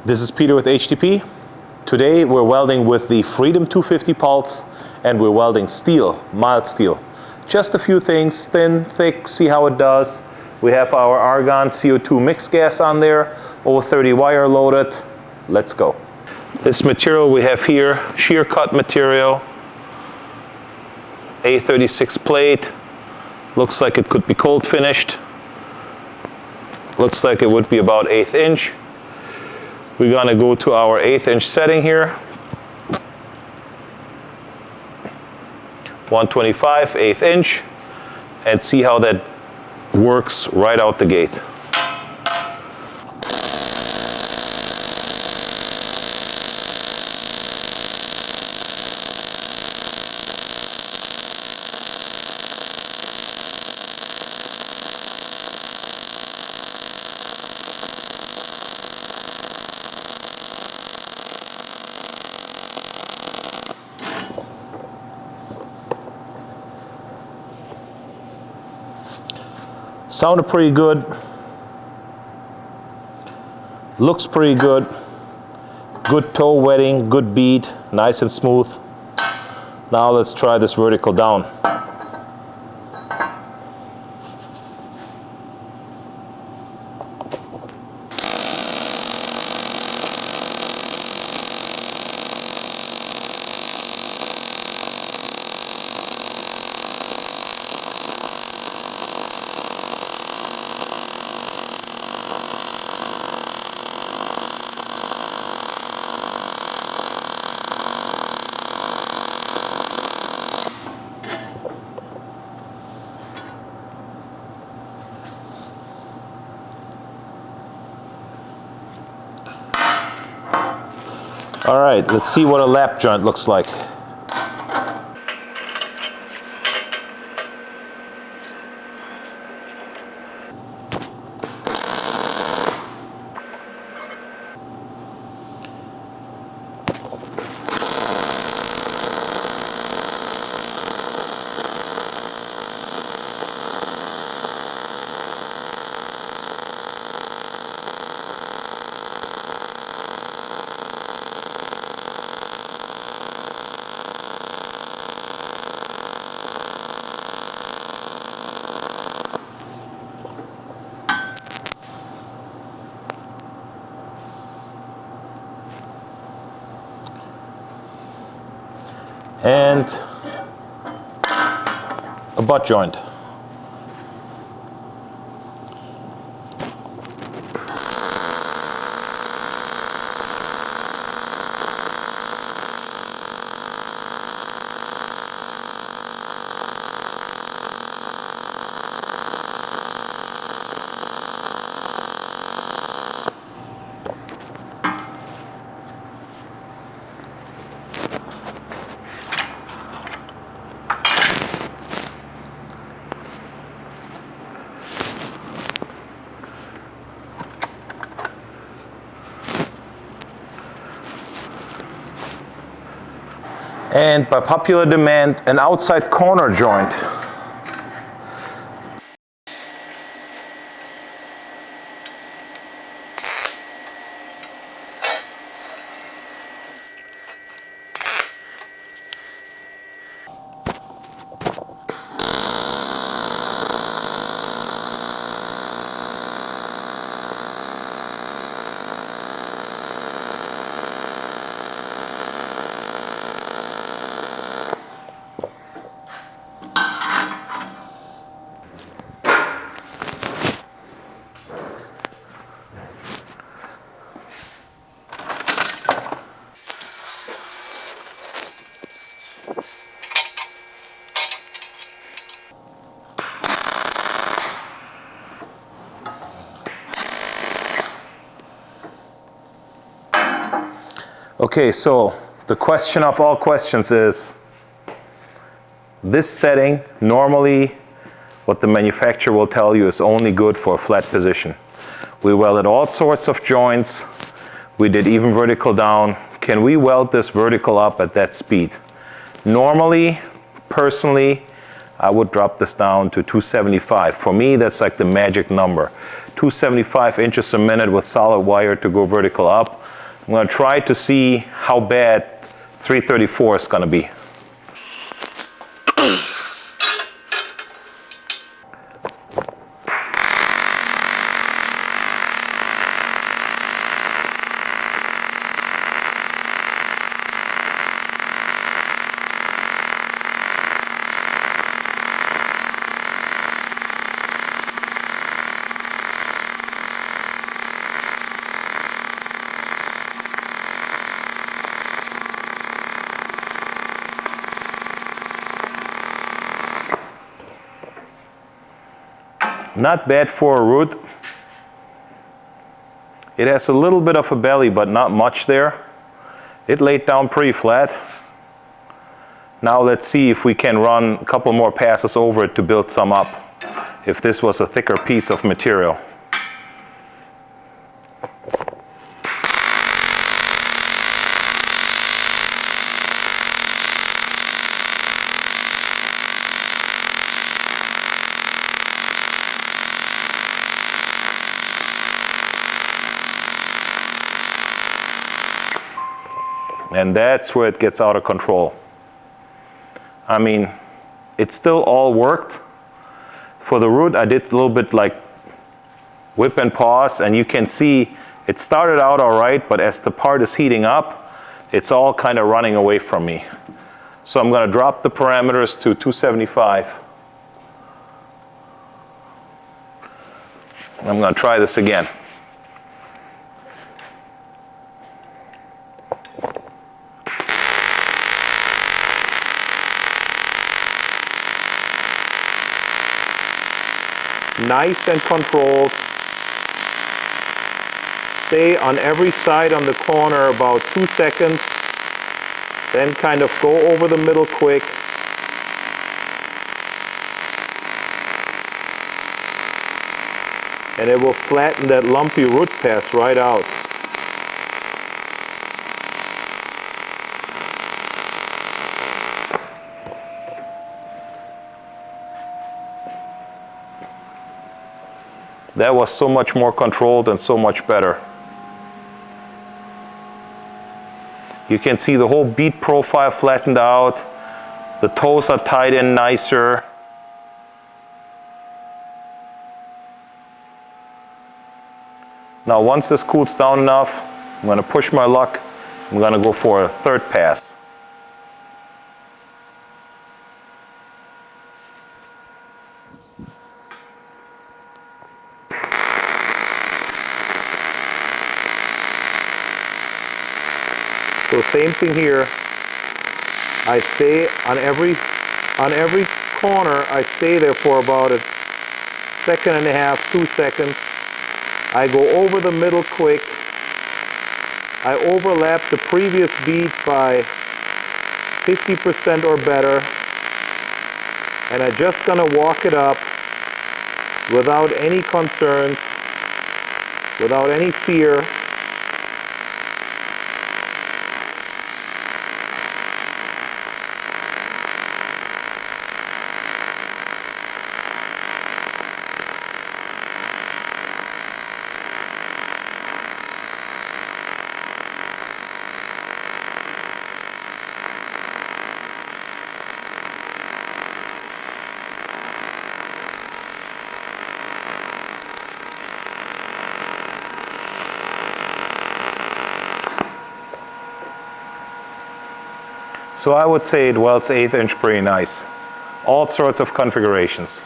This is Peter with HTP. Today we're welding with the Freedom 250 pulse and we're welding steel, mild steel. Just a few things, thin, thick, see how it does. We have our argon CO2 mixed gas on there, 030 wire loaded. Let's go. This material we have here, shear cut material, A36 plate. Looks like it could be cold finished. Looks like it would be about 1/8 inch. We're gonna go to our 1/8 inch setting here. 125, 1/8 inch, and see how that works right out the gate. Sounded pretty good. Looks pretty good. Good toe wetting, good bead, nice and smooth. Now let's try this vertical down. All right, let's see what a lap joint looks like. And a butt joint. And by popular demand, an outside corner joint. Okay, so the question of all questions is, this setting, normally what the manufacturer will tell you is only good for a flat position. We welded all sorts of joints. We did even vertical down. Can we weld this vertical up at that speed? Normally, personally, I would drop this down to 275. For me, that's like the magic number. 275 inches a minute with solid wire to go vertical up. I'm going to try to see how bad 334 is going to be. Not bad for a root. It has a little bit of a belly, but not much there. It laid down pretty flat. Now let's see if we can run a couple more passes over it to build some up, if this was a thicker piece of material. And that's where it gets out of control. I mean, it still all worked. For the root, I did a little bit like whip and pause, and you can see it started out all right, but as the part is heating up, it's all kind of running away from me. So I'm going to drop the parameters to 275. I'm going to try this again. Nice and controlled. Stay on every side on the corner about 2 seconds. Then kind of go over the middle quick. And it will flatten that lumpy root pass right out. That was so much more controlled and so much better. You can see the whole bead profile flattened out. The toes are tied in nicer. Now once this cools down enough, I'm going to push my luck. I'm going to go for a third pass. So same thing here. I stay on every corner. I stay there for about 1.5 seconds, 2 seconds. I go over the middle quick. I overlap the previous bead by 50% or better. And I'm just gonna walk it up without any concerns, without any fear. So I would say it welds 1/8 inch pretty nice. All sorts of configurations.